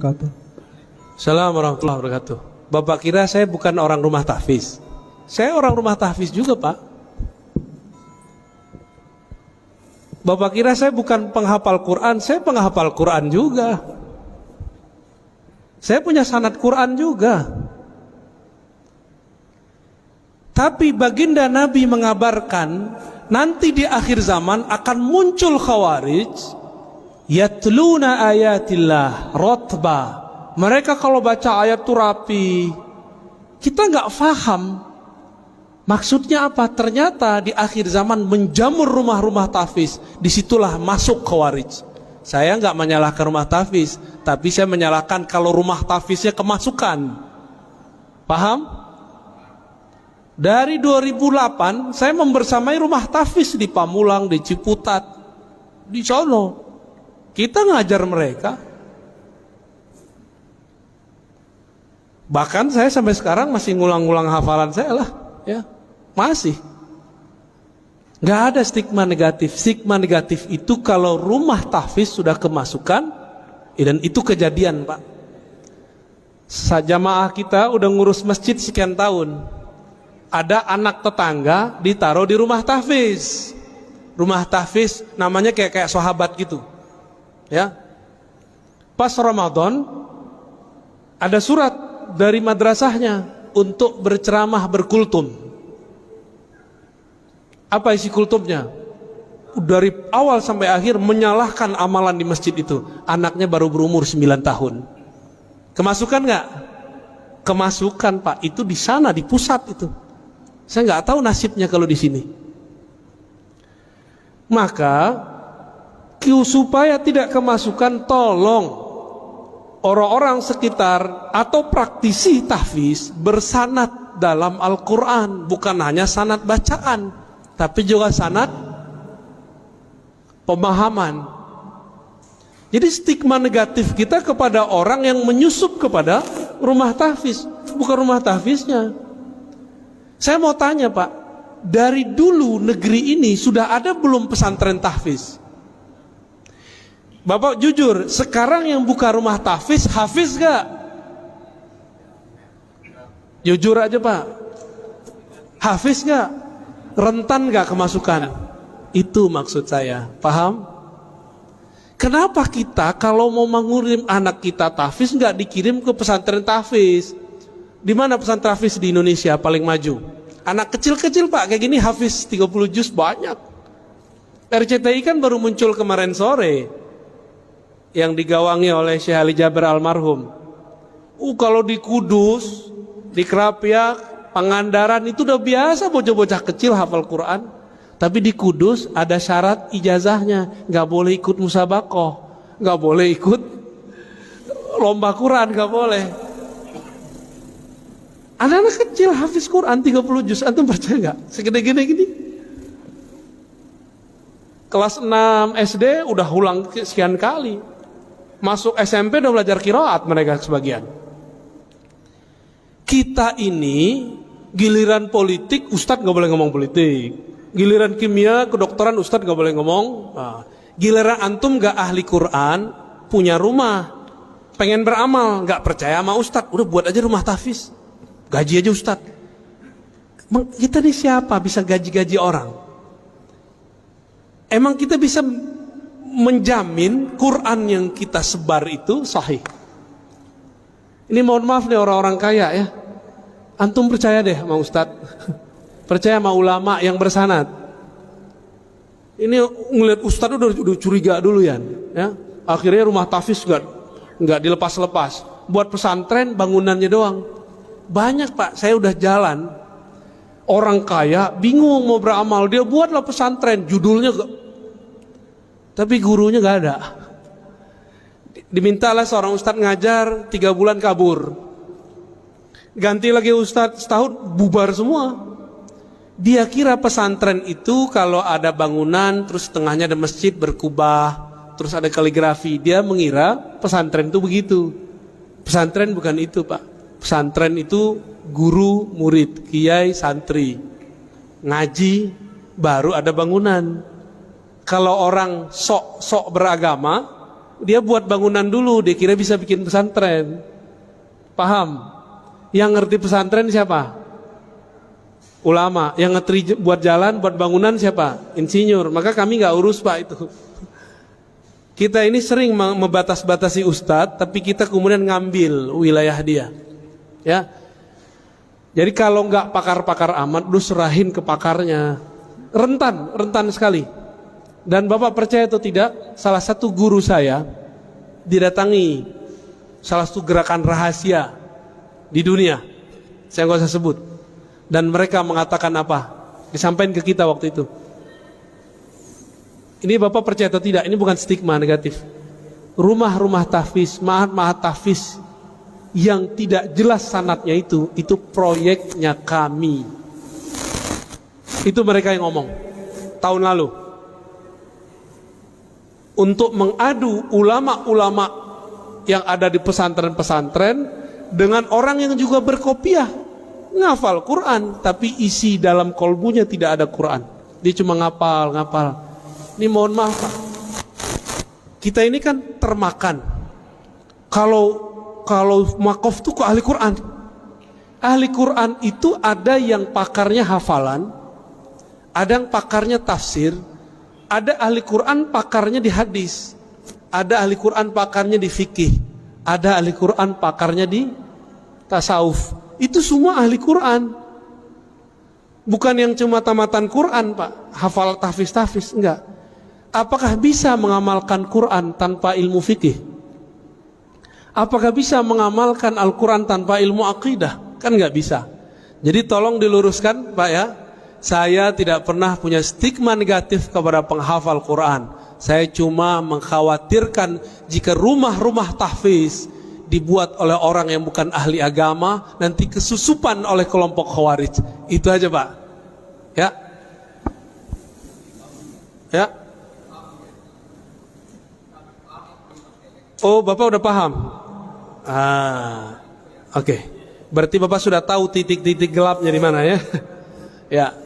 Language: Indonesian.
Assalamualaikum warahmatullahi wabarakatuh. Bapak kira saya bukan orang rumah tahfiz? Saya orang rumah tahfiz juga, Pak. Bapak kira saya bukan penghafal Quran? Saya penghafal Quran juga. Saya punya sanad Quran juga. Tapi baginda Nabi mengabarkan nanti di akhir zaman akan muncul khawarij yatluna ayatillah rotba. Mereka kalau baca ayat itu rapi. Kita nggak paham maksudnya apa. Ternyata di akhir zaman menjamur rumah-rumah tahfiz. Disitulah masuk khawarij. Saya nggak menyalahkan rumah tahfiz, tapi saya menyalahkan kalau rumah tahfiznya kemasukan. Paham? Dari 2008 saya membersamai rumah tahfiz di Pamulang, di Ciputat, di sono. Kita ngajar mereka. Bahkan saya sampai sekarang masih ngulang-ngulang hafalan saya lah, ya. Masih. Nggak ada stigma negatif. Stigma negatif itu kalau rumah tahfiz sudah kemasukan, dan itu kejadian, Pak. Jamaah kita udah ngurus masjid sekian tahun. Ada anak tetangga ditaruh di rumah tahfiz. Rumah tahfiz namanya kayak sahabat gitu. Ya. Pas Ramadan ada surat dari madrasahnya untuk berceramah berkultum. Apa isi kultumnya? Dari awal sampai akhir menyalahkan amalan di masjid itu. Anaknya baru berumur 9 tahun. Kemasukan nggak? Kemasukan, Pak. Itu di sana, di pusat itu. Saya nggak tahu nasibnya kalau di sini. Maka supaya tidak kemasukan, tolong orang-orang sekitar atau praktisi tahfiz bersanad dalam Al-Quran. Bukan hanya sanad bacaan, tapi juga sanad pemahaman. Jadi stigma negatif kita kepada orang yang menyusup kepada rumah tahfiz, bukan rumah tahfiznya. Saya mau tanya, Pak, dari dulu negeri ini sudah ada belum pesantren tahfiz? Bapak jujur, sekarang yang buka rumah tahfiz, hafiz gak? Jujur aja, Pak. Hafiz gak? Rentan gak kemasukan? Itu maksud saya, paham? Kenapa kita kalau mau mengirim anak kita tahfiz gak dikirim ke pesantren tahfiz? Di mana pesantren tahfiz di Indonesia paling maju? Anak kecil-kecil, Pak, kayak gini hafiz 30 juz banyak. RCTI kan baru muncul kemarin sore, yang digawangi oleh Syekh Ali Jaber almarhum. Kalau di Kudus, di Krapyak, Pangandaran itu udah biasa bocah-bocah kecil hafal Quran. Tapi di Kudus ada syarat ijazahnya, nggak boleh ikut musabaqah, nggak boleh ikut lomba Quran, nggak boleh. Anak-anak kecil hafiz Quran 30 juz, antum percaya nggak? Segede-gede gini. Kelas 6 SD udah ulang sekian kali. Masuk SMP udah belajar qiraat mereka sebagian. Kita ini giliran politik, ustadz nggak boleh ngomong politik. Giliran kimia, kedokteran, ustadz nggak boleh ngomong. Nah, giliran antum nggak ahli Quran, punya rumah, pengen beramal, nggak percaya sama ustadz, udah buat aja rumah tahfiz. Gaji aja ustadz. Kita ini siapa bisa gaji-gaji orang? Emang kita bisa menjamin Quran yang kita sebar itu sahih? Ini mohon maaf nih orang-orang kaya ya. Antum percaya deh sama ustadz. Percaya sama ulama yang bersanad. Ini ngeliat ustadz udah curiga dulu ya. Akhirnya rumah tahfiz nggak dilepas-lepas. Buat pesantren bangunannya doang. Banyak, Pak, saya udah jalan. Orang kaya bingung mau beramal, dia buatlah pesantren, judulnya tapi gurunya gak ada. Dimintalah seorang ustadz ngajar 3 bulan kabur. Ganti lagi ustadz setahun, bubar semua. Dia kira pesantren itu kalau ada bangunan, terus tengahnya ada masjid berkubah, terus ada kaligrafi. Dia mengira pesantren itu begitu. Pesantren bukan itu, Pak. Pesantren itu guru, murid, kiai, santri, ngaji, baru ada bangunan. Kalau orang sok beragama, Dia buat bangunan dulu, dia kira bisa bikin pesantren. Paham? Yang ngerti pesantren siapa? Ulama. Yang ngerti buat jalan, buat bangunan siapa? Insinyur. Maka kami nggak urus Pak itu. Kita ini sering membatas-batasi ustadz, tapi kita kemudian ngambil wilayah dia. Ya. Jadi kalau nggak pakar-pakar amat, lu serahin ke pakarnya. Rentan sekali. Dan Bapak percaya atau tidak, salah satu guru saya didatangi salah satu gerakan rahasia di dunia, saya nggak usah sebut, dan mereka mengatakan apa, disampaikan ke kita waktu itu. Ini Bapak percaya atau tidak, ini bukan stigma negatif. Rumah-rumah tahfiz, mahat-mahat tahfiz yang tidak jelas sanadnya itu proyeknya kami. Itu mereka yang ngomong tahun lalu, untuk mengadu ulama-ulama yang ada di pesantren-pesantren dengan orang yang juga berkopiah, ngafal Quran, tapi isi dalam kolbunya tidak ada Quran. Dia cuma ngapal. Ini mohon maaf Pak, kita ini kan termakan. Kalau makof itu kok ahli Quran. Ahli Quran itu ada yang pakarnya hafalan, ada yang pakarnya tafsir, ada ahli Quran pakarnya di hadis, ada ahli Quran pakarnya di fikih, ada ahli Quran pakarnya di tasawuf. Itu semua ahli Quran. Bukan yang cuma tamatan Quran Pak, hafal tahfiz, enggak. Apakah bisa mengamalkan Quran tanpa ilmu fikih? Apakah bisa mengamalkan Al-Quran tanpa ilmu akidah? Kan enggak bisa. Jadi tolong diluruskan Pak ya. Saya tidak pernah punya stigma negatif kepada penghafal Quran. Saya cuma mengkhawatirkan jika rumah-rumah tahfiz dibuat oleh orang yang bukan ahli agama, nanti kesusupan oleh kelompok khawarij. Itu aja Pak. Ya. Oh, Bapak udah paham? Oke. Berarti Bapak sudah tahu titik-titik gelapnya di mana ya? Ya.